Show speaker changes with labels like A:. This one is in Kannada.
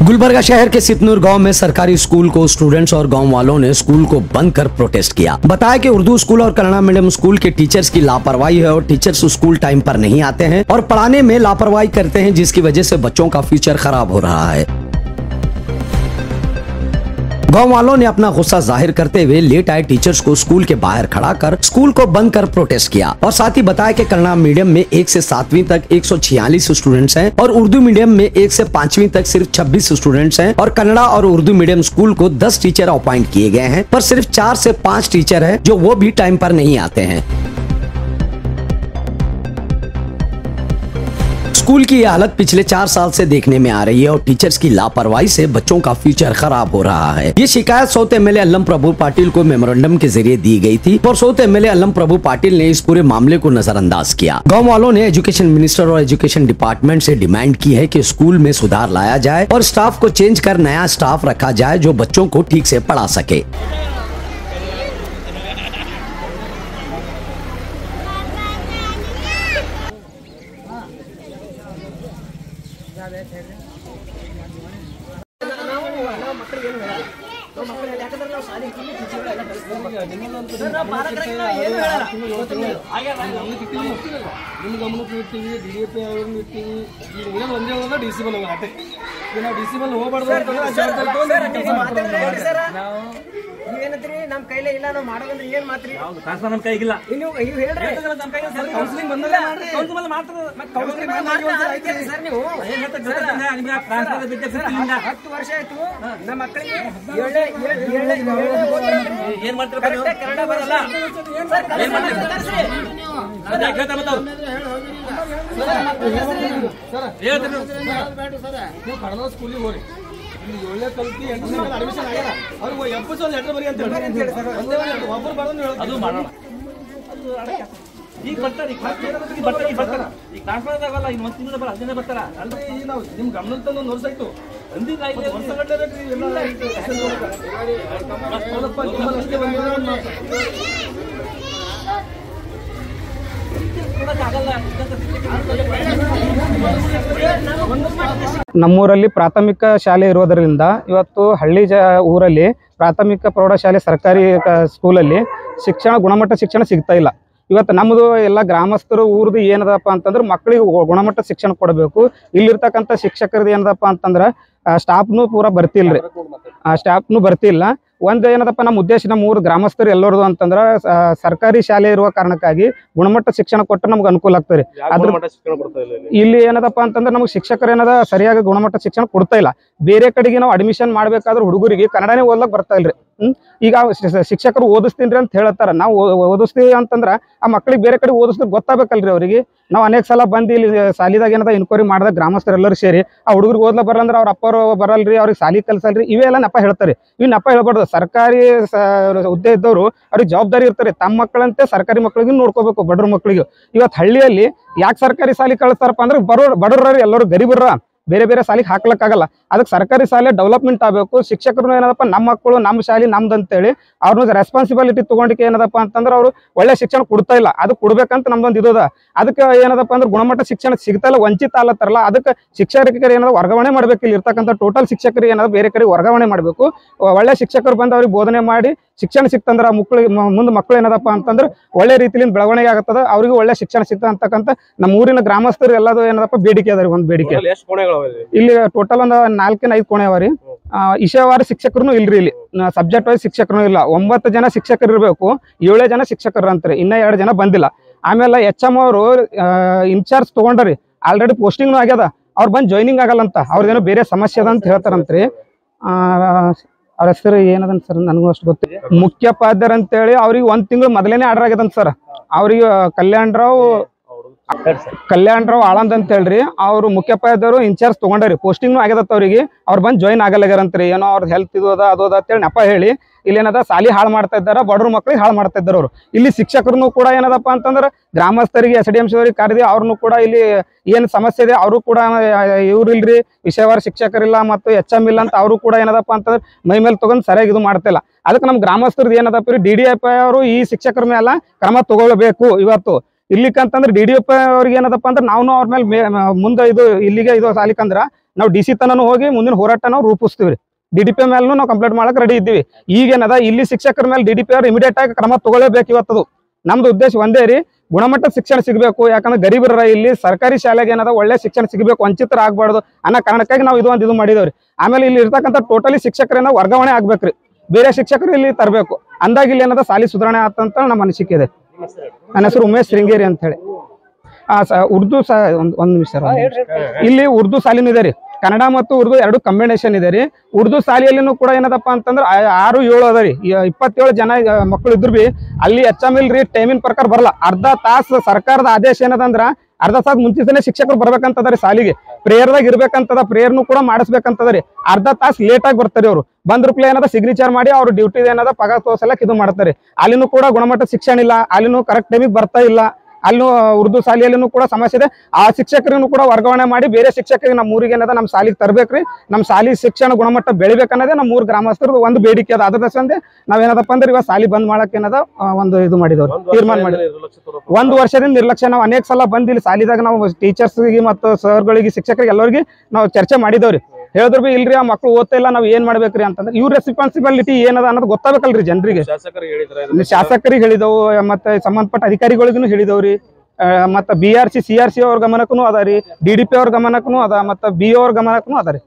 A: गुलबर्गा शहर के सितनूर गांव में सरकारी स्कूल को स्टूडेंट्स और गांव वालों ने स्कूल को बंद कर प्रोटेस्ट किया। बताया कि उर्दू स्कूल और कन्नड़ा मीडियम स्कूल के टीचर्स की लापरवाही है और टीचर्स स्कूल टाइम पर नहीं आते हैं और पढ़ाने में लापरवाही करते हैं, जिसकी वजह से बच्चों का फ्यूचर खराब हो रहा है। गांव वालों ने अपना गुस्सा जाहिर करते हुए लेट आए टीचर्स को स्कूल के बाहर खड़ा कर स्कूल को बंद कर प्रोटेस्ट किया और साथ ही बताया कि कन्नड़ा मीडियम में 1 से 7वीं तक 146 स्टूडेंट्स हैं और उर्दू मीडियम में 1 से 5वीं तक सिर्फ 26 स्टूडेंट्स हैं और कन्नड़ा और उर्दू मीडियम स्कूल को 10 टीचर अपॉइंट किए गए हैं, पर सिर्फ 4 से 5 टीचर हैं जो वो भी टाइम पर नहीं आते हैं। स्कूल की यह हालत पिछले 4 साल से देखने में आ रही है और टीचर्स की लापरवाही से बच्चों का फ्यूचर खराब हो रहा है। ये शिकायत सौत एमएलए अल्लम प्रभु पाटिल को मेमोरेंडम के जरिए दी गई थी और सौत एमएलए अल्लम प्रभु पाटिल ने इस पूरे मामले को नजरअंदाज किया। गांव वालों ने एजुकेशन मिनिस्टर और एजुकेशन डिपार्टमेंट से डिमांड की है कि स्कूल में सुधार लाया जाए और स्टाफ को चेंज कर नया स्टाफ रखा जाए जो बच्चों को ठीक से पढ़ा सके।
B: ನಮ್ ಕೈಲೇ ಇಲ್ಲ, ನಾವು ಮಾಡೋದಂದ್ರೆ ಏನ್ ಮಾತ್ರಿ
C: ನಮ್ ಕೈಗಿಲ್ಲ.
B: ನೀವು ಹೇಳ್ರಿ ಕೌನ್ಸಿಲಿಂಗ್ ಬಂದಾಗ ಸರ್ ನೀವು 10 ವರ್ಷ ಆಯ್ತು ನಮ್ಮ ಮಕ್ಕಳಿಗೆ
C: ಏನ್ ಮಾಡ್ತೀರ?
B: ಕನ್ನಡ ಬರಲ್ಲ
D: ಸ್ಕೂಲಿಗೆ ಹೋರಿ 7ನೇ ಕಲ್ತಿ 8ನೇ ಅಡ್ಮಿಷನ್ ಆಗ್ಯಾರ. ಅವ್ರಿಗೆ ಎಪ್ಪತ್ತು ಲೆಟರ್ ಬರಿ ಅಂತ ಒಬ್ಬರು ಬರೋದು
C: ಅದು ಮಾಡೋಣ. ಈಗ ಬರ್ತಾರೆ, ಈಗ ಟ್ರಾನ್ಸ್ಫರ್ ಆಗಲ್ಲ, ಇನ್ನು 1 ತಿಂಗಳು ಬರ 15 ಬರ್ತಾರ.
D: ಅಲ್ರಿ ಈಗ ನಾವು ನಿಮ್ ಗಮನ ತಂದು 1 ವರ್ಷ ಆಯ್ತು.
C: ಅಂದಿಲ್ಲ
E: ನಮ್ಮೂರಲ್ಲಿ ಪ್ರಾಥಮಿಕ ಶಾಲೆ ಇರೋದರಿಂದ ಇವತ್ತು ಹಳ್ಳಿ ಊರಲ್ಲಿ ಪ್ರಾಥಮಿಕ ಪ್ರೌಢಶಾಲೆ ಸರ್ಕಾರಿ ಸ್ಕೂಲಲ್ಲಿ ಗುಣಮಟ್ಟ ಶಿಕ್ಷಣ ಸಿಗ್ತಾ ಇಲ್ಲ. ಇವತ್ತು ನಮ್ಮದು ಎಲ್ಲ ಗ್ರಾಮಸ್ಥರು ಊರದು ಏನದಪ್ಪ ಅಂತಂದ್ರೆ ಮಕ್ಕಳಿಗೆ ಗುಣಮಟ್ಟ ಶಿಕ್ಷಣ ಕೊಡಬೇಕು. ಇಲ್ಲಿರ್ತಕ್ಕಂಥ ಶಿಕ್ಷಕರದ್ದು ಏನದಪ್ಪ ಅಂತಂದ್ರೆ ಸ್ಟಾಫ್ನು ಪೂರ ಬರ್ತಿಲ್ರಿ, ಸ್ಟಾಫ್ನು ಬರ್ತಿಲ್ಲ. ಒಂದು ಏನದಪ್ಪ ನಮ್ಮ ಉದ್ದೇಶ ನಮ್ಮ ಊರು ಗ್ರಾಮಸ್ಥರು ಎಲ್ಲರದು ಅಂತಂದ್ರೆ ಸರ್ಕಾರಿ ಶಾಲೆ ಇರುವ ಕಾರಣಕ್ಕಾಗಿ ಗುಣಮಟ್ಟ ಶಿಕ್ಷಣ ಕೊಟ್ಟರೆ ನಮ್ಗೆ ಅನುಕೂಲ ಆಗ್ತದೆ. ಅದ್ರ ಇಲ್ಲಿ ಏನದಪ್ಪ ಅಂತಂದ್ರೆ ನಮ್ಗೆ ಶಿಕ್ಷಕರು ಏನದ ಸರಿಯಾಗಿ ಗುಣಮಟ್ಟ ಶಿಕ್ಷಣ ಕೊಡ್ತಾ ಇಲ್ಲ. ಬೇರೆ ಕಡೆಗೆ ನಾವು ಅಡ್ಮಿಷನ್ ಮಾಡ್ಬೇಕಾದ್ರೆ ಹುಡುಗರಿಗೆ ಕನ್ನಡನೇ ಓದ್ಲಕ್ ಬರ್ತಾ ಇಲ್ರಿ. ಈಗ ಶಿಕ್ಷಕರು ಓದಿಸ್ತೀನಿ ಅಂತ ಹೇಳ್ತಾರ, ನಾವು ಓದಿಸ್ತೀವಿ ಅಂತಂದ್ರ ಆ ಮಕ್ಕಳಿಗೆ ಬೇರೆ ಕಡೆ ಓದಿಸ್ಲಿಕ್ಕೆ ಗೊತ್ತಾಗಬೇಕಲ್ರಿ ಅವ್ರಿಗೆ. ನಾವು ಅನೇಕ ಸಲ ಬಂದು ಇಲ್ಲಿ ಸಾಲಿದಾಗ ಏನದ ಇನ್ಕ್ವೈರಿ ಮಾಡಿದಾಗ ಗ್ರಾಮಸ್ಥರೆಲ್ಲರೂ ಸೇರಿ ಆ ಹುಡುಗರಿಗೆ ಓದ್ಲ ಬರಲ್ಲ ಅವ್ರ ಅಪ್ಪರು ಬರಲ್ರಿ, ಅವ್ರಿಗೆ ಸಾಲಿ ಕಲ್ಸಲ್ರಿ, ಇವೆಲ್ಲ ನೆಪ ಹೇಳ್ತಾರೆ. ಇವ್ ನೆಪ ಹೇಳ್ಬಾರ್ದು. ಸರ್ಕಾರಿ ಹುದ್ದೆ ಇದ್ದವರು ಅವ್ರಿಗೆ ಜವಾಬ್ದಾರಿ ಇರ್ತಾರೆ. ತಮ್ಮ ಮಕ್ಕಳಂತೆ ಸರ್ಕಾರಿ ಮಕ್ಕಳಿಗೂ ನೋಡ್ಕೋಬೇಕು, ಬಡ್ರ ಮಕ್ಕಳಿಗೂ. ಇವತ್ತು ಹಳ್ಳಿಯಲ್ಲಿ ಯಾಕೆ ಸರ್ಕಾರಿ ಸಾಲಿ ಕಳಿಸ್ತಾರಪ್ಪ ಅಂದ್ರೆ ಬಡವ್ರ ಎಲ್ಲರೂ ಗರೀಬರ ಬೇರೆ ಬೇರೆ ಶಾಲೆಗೆ ಹಾಕ್ಲಕ್ಕಾಗಲ್ಲ. ಅದಕ್ಕೆ ಸರ್ಕಾರಿ ಶಾಲೆ ಡೆವಲಪ್ಮೆಂಟ್ ಆಗಬೇಕು. ಶಿಕ್ಷಕರು ಏನದಪ್ಪ ನಮ್ಮ ಮಕ್ಕಳು ನಮ್ಮ ಶಾಲೆ ನಮ್ದು ಅಂತೇಳಿ ಅವ್ರನ್ನ ರೆಸ್ಪಾನ್ಸಿಬಿಲಿಟಿ ತಗೊಂಡಿಕ್ಕೆ ಏನದಪ್ಪ ಅಂತಂದ್ರೆ ಅವರು ಒಳ್ಳೆ ಶಿಕ್ಷಣ ಕೊಡ್ತಾ ಇಲ್ಲ. ಅದು ಕೊಡ್ಬೇಕಂತ ನಮ್ದೊಂದು ಇದ. ಅದಕ್ಕೆ ಏನದಪ್ಪ ಅಂದ್ರೆ ಗುಣಮಟ್ಟ ಶಿಕ್ಷಣ ಸಿಗ್ತಾ ಇಲ್ಲ, ವಂಚಿತ ಆಲತ್ತಾರಲ್ಲ. ಅದಕ್ಕೆ ಶಿಕ್ಷಕರಿಗೆ ಏನದ ವರ್ಗಾವಣೆ ಮಾಡ್ಬೇಕು. ಇಲ್ಲಿ ಇರ್ತಕ್ಕಂಥ ಟೋಟಲ್ ಶಿಕ್ಷಕರಿಗೆ ಏನದ ಬೇರೆ ಕಡೆ ವರ್ಗಾವಣೆ ಮಾಡಬೇಕು. ಒಳ್ಳೆ ಶಿಕ್ಷಕರು ಬಂದು ಅವ್ರಿಗೆ ಬೋಧನೆ ಮಾಡಿ ಶಿಕ್ಷಣ ಸಿಕ್ತಂದ್ರೆ ಮಕ್ಕಳಿಗೆ ಮುಂದೆ ಮಕ್ಕಳು ಏನದಪ್ಪ ಅಂತಂದ್ರೆ ಒಳ್ಳೆ ರೀತಿಯಿಂದ ಬೆಳವಣಿಗೆ ಆಗತ್ತದ, ಅವ್ರಿಗೆ ಒಳ್ಳೆ ಶಿಕ್ಷಣ ಸಿಗ್ತ ಅಂತಕ್ಕಂಥ ನಮ್ಮ ಊರಿನ ಗ್ರಾಮಸ್ಥರು ಎಲ್ಲದು ಏನದಪ್ಪ ಬೇಡಿಕೆ ಅದ ರೀ. ಒಂದು ಬೇಡಿಕೆ ಇಲ್ಲಿ ಟೋಟಲ್ ಒಂದು 4-5 ಕೋಣೆ ಅವರಿ. ವಿಷಯವಾರ ಶಿಕ್ಷಕರು ಇಲ್ರಿ, ಇಲ್ಲಿ ಸಬ್ಜೆಕ್ಟ್ ವೈಸ್ ಶಿಕ್ಷಕರು ಇಲ್ಲ. 9 ಜನ ಶಿಕ್ಷಕರು ಇರಬೇಕು, 7 ಜನ ಶಿಕ್ಷಕರು ಅಂತಾರೆ, ಇನ್ನ 2 ಜನ ಬಂದಿಲ್ಲ. ಆಮೇಲೆ HM ಅವರು ಇನ್ಚಾರ್ಜ್ ತಗೊಂಡ್ರಿ, ಆಲ್ರೆಡಿ ಪೋಸ್ಟಿಂಗ್ನು ಆಗ್ಯದ. ಅವ್ರು ಬಂದು ಜಾಯ್ನಿಂಗ್ ಆಗಲ್ಲಂತ, ಅವ್ರದ್ದೇನೋ ಬೇರೆ ಸಮಸ್ಯೆ ಅದ ಅಂತ ಹೇಳ್ತಾರಂತ್ರಿ. ಅವ್ರ ಹೆಸರು ಏನದಂತ ಸರ್ ನನಗೂ ಅಷ್ಟು ಗೊತ್ತಿಲ್ಲ. ಮುಖ್ಯೋಪಾಧ್ಯಾಯರು ಅಂತೇಳಿ ಅವ್ರಿಗೆ 1 ತಿಂಗಳು ಮೊದಲೇನೆ ಆರ್ಡರ್ ಆಗ್ಯದಂತ ಸರ್. ಅವ್ರಿಗೆ ಕಲ್ಯಾಣರಾವ್ ಆಳಂದ್ ಅಂತ ಹೇಳ್ರಿ, ಅವ್ರು ಮುಖ್ಯೋಪಾಧ್ಯಾಯರು ಇನ್ಚಾರ್ಜ್ ತಗೊಂಡ್ರಿ, ಪೋಸ್ಟಿಂಗ್ನು ಆಗ್ಯದತ್ತ ಅವ್ರಿಗೆ. ಅವ್ರು ಬಂದು ಜಾಯ್ನ್ ಆಗಲ್ಲಾಗ್ಯಾರಂತ್ರಿ. ಏನೋ ಅವ್ರದ್ದು ಹೆಲ್ತ್ ಇದು ಅದ ಅಂತೇಳಿ ನೆಪ ಹೇಳಿ ಇಲ್ಲೇನದ ಸಾಲಿ ಹಾಳು ಮಾಡ್ತಾ ಇದ್ದಾರ, ಬಡ್ರ ಮಕ್ಕಳಿಗೆ ಹಾಳು ಮಾಡ್ತಾ ಇದ್ದಾರೆ ಅವರು. ಇಲ್ಲಿ ಶಿಕ್ಷಕರು ಕೂಡ ಏನದಪ್ಪ ಅಂತಂದ್ರೆ ಗ್ರಾಮಸ್ಥರಿಗೆ SDM ಕರೆದಿ ಅವ್ರನ್ನು ಕೂಡ ಇಲ್ಲಿ ಏನು ಸಮಸ್ಯೆ ಇದೆ ಅವರು ಕೂಡ ಇವ್ರು ಇಲ್ರಿ, ವಿಷಯವಾರ ಶಿಕ್ಷಕರಿಲ್ಲ ಮತ್ತು HM ಇಲ್ಲ ಅಂತ ಅವರು ಕೂಡ ಏನದಪ್ಪ ಅಂತಂದ್ರೆ ಮೈ ಮೇಲೆ ತಗೊಂಡು ಸರಿಯಾಗಿ ಇದು ಮಾಡ್ತಿಲ್ಲ. ಅದಕ್ಕೆ ನಮ್ಮ ಗ್ರಾಮಸ್ಥರದ್ದು ಏನದಪ್ಪ ರೀ, DDFI ಅವರು ಈ ಶಿಕ್ಷಕರ ಮೇಲೆ ಕ್ರಮ ತಗೊಳ್ಬೇಕು. ಇವತ್ತು ಇಲ್ಲಿಕಂತಂದ್ರೆ DDFI ಅವ್ರಿಗೆ ಏನದಪ್ಪ ಅಂದ್ರೆ ನಾವು ಅವ್ರ ಮೇಲೆ ಮುಂದೆ ಇದು ಇಲ್ಲಿಗೆ ಇದು ಸಾಲಿಕಂದ್ರ ನಾವು DC ತನೂ ಹೋಗಿ ಮುಂದಿನ ಹೋರಾಟ ನಾವು ರೂಪಿಸ್ತೀವಿ ರೀ. DDP ಮೇಲೂ ನಾವು ಕಂಪ್ಲೇಂಟ್ ಮಾಡಕ್ ರೆಡಿ ಇದ್ದೀವಿ. ಈಗೇನದ ಇಲ್ಲಿ ಶಿಕ್ಷಕರ ಮೇಲೆ DDP ಅವ್ರು ಇಮಿಡಿಯೇಟ್ ಆಗಿ ಕ್ರಮ ತಗೊಳ್ಳೇಬೇಕು. ಇವತ್ತದು ನಮ್ದು ಉದ್ದೇಶ ಒಂದೇ ರೀ, ಗುಣಮಟ್ಟದ ಶಿಕ್ಷಣ ಸಿಗಬೇಕು. ಯಾಕಂದ್ರೆ ಗರೀಬರ ಇಲ್ಲಿ ಸರ್ಕಾರಿ ಶಾಲೆಗೆ ಏನದ ಒಳ್ಳೆ ಶಿಕ್ಷಣ ಸಿಗಬೇಕು, ವಂಚಿತರಾಗಬಾರ್ದು ಅನ್ನೋ ಕಾರಣಕ್ಕಾಗಿ ನಾವು ಇದು ಮಾಡಿದೇವ್ರಿ. ಆಮೇಲೆ ಇಲ್ಲಿ ಇರ್ತಕ್ಕಂಥ ಟೋಟಲಿ ಶಿಕ್ಷಕರನ್ನ ವರ್ಗಾವಣೆ ಆಗ್ಬೇಕ್ರಿ, ಬೇರೆ ಶಿಕ್ಷಕರು ಇಲ್ಲಿ ತರಬೇಕು. ಅಂದಾಗ ಇಲ್ಲಿ ಏನದ ಸಾಲಿ ಸುಧಾರಣೆ ಆತಂತ ನಮ್ಮ ಅನಿಸಿಕೆ ಇದೆ. ನನ್ನ ಹೆಸರು ಉಮೇಶ್ ಶೃಂಗೇರಿ ಅಂತ ಹೇಳಿ. ಉರ್ದು ಒಂದ್ ನಿಮಿಷ ಇಲ್ಲಿ ಉರ್ದು ಸಾಲಿನೂ ಇದೆ ರೀ, ಕನ್ನಡ ಮತ್ತು ಉರ್ದು ಎರಡು ಕಾಂಬಿನೇಷನ್ ಇದೆ ರೀ. ಉರ್ದು ಶಾಲೆಯಲ್ಲಿನೂ ಕೂಡ ಏನದಪ್ಪ ಅಂತಂದ್ರೆ 6-7 ಅದ ರೀ. 27 ಜನ ಮಕ್ಕಳು ಇದ್ರು ಬಿ ಅಲ್ಲಿ HM ರೀ ಟೈಮಿನ ಪ್ರಕಾರ ಬರಲ್ಲ. ಅರ್ಧ ತಾಸು ಸರ್ಕಾರದ ಆದೇಶ ಏನದಂದ್ರ ಅರ್ಧ ತಾಸು ಮುಂಚಿತನೇ ಶಿಕ್ಷಕರು ಬರ್ಬೇಕಂತದ ರೀ. ಸಾಲಿಗೆ ಪ್ರೇಯರ್ದಾಗ ಇರ್ಬೇಕಂತದ, ಪ್ರೇಯರ್ನು ಕೂಡ ಮಾಡಿಸ್ಬೇಕಂತದ ರೀ. ಅರ್ಧ ತಾಸು ಲೇಟ್ ಆಗಿ ಬರ್ತಾರೆ ಅವ್ರು. ಬಂದ್ರಪ್ಲೆ ಏನದ ಸಿಗ್ನೇಚರ್ ಮಾಡಿ ಅವ್ರ ಡ್ಯೂಟಿ ಏನದ ಪಗಾರ ತೋರ್ಸಲಕ್ಕೆ ಇದು ಮಾಡ್ತಾರೆ. ಅಲ್ಲಿನೂ ಕೂಡ ಗುಣಮಟ್ಟದ ಶಿಕ್ಷಣ ಇಲ್ಲ, ಅಲ್ಲಿನೂ ಕರೆಕ್ಟ್ ಟೈಮಿಗೆ ಬರ್ತಾ ಇಲ್ಲ. ಅಲ್ಲೂ ಉರ್ದು ಶಾಲೆಯಲ್ಲಿನೂ ಕೂಡ ಸಮಸ್ಯೆ ಇದೆ. ಆ ಶಿಕ್ಷಕರನ್ನು ಕೂಡ ವರ್ಗಾವಣೆ ಮಾಡಿ ಬೇರೆ ಶಿಕ್ಷಕರಿಗೆ ನಮ್ಮ ಊರಿಗೆ ಏನದ ನಮ್ಮ ಶಾಲೆಗೆ ತರಬೇಕ್ರಿ. ನಮ್ಮ ಶಾಲೆ ಶಿಕ್ಷಣ ಗುಣಮಟ್ಟ ಬೆಳಿಬೇಕನ್ನೋದೇ ನಮ್ಮ ಊರ್ ಗ್ರಾಮಸ್ಥರದ್ದು ಒಂದು ಬೇಡಿಕೆ ಅದ. ಅದ್ರ ಸಂದೆ ನಾವೇನದಪ್ಪ ಅಂದ್ರೆ ಇವಾಗ ಶಾಲೆ ಬಂದ್ ಮಾಡಕ್ ಏನದ ಒಂದು ಇದು ಮಾಡಿದವ್ರು, ತೀರ್ಮಾನ ಮಾಡಿದ್ವಿ. 1 ವರ್ಷದಿಂದ ನಿರ್ಲಕ್ಷ್ಯ. ನಾವು ಅನೇಕ ಸಲ ಬಂದು ಇಲ್ಲಿ ಶಾಲಿದಾಗ ನಾವು ಟೀಚರ್ಸ್ಗೆ ಮತ್ತು ಸರ್ಗಳಿಗೆ ಶಿಕ್ಷಕರಿಗೆ ಎಲ್ಲರಿಗೆ ನಾವು ಚರ್ಚೆ ಮಾಡಿದವ್ರಿ. ಹೇಳಿದ್ರು ಬಿ ಇಲ್ರಿ ಆ ಮಕ್ಳು ಓದ್ತಾ ಇಲ್ಲ, ನಾವ್ ಏನ್ ಮಾಡ್ಬೇಕ್ರಿ ಅಂತಂದ್ರೆ ಇವ್ರ ರೆಸ್ಪಾನ್ಸಿಬಿಲಿಟಿ ಏನದ ಅನ್ನೋದು ಗೊತ್ತಾಗಬೇಕಲ್ರಿ ಜನರಿಗೆ. ಶಾಸಕರಿಗೆ ಹೇಳಿದವು, ಮತ್ತೆ ಸಂಬಂಧಪಟ್ಟ ಅಧಿಕಾರಿಗಳಿಗೂ ಹೇಳಿದವ್ರಿ. ಮತ್ತೆ BRC CRC ಅವ್ರ ಗಮನಕ್ಕೂ ಅದ ರೀ, DDP ಅವ್ರ ಗಮನಕ್ಕೂ ಅದ, ಮತ್ತೆ BO ಅವ್ರ ಗಮನಕ್ಕೂ ಅದ ರೀ.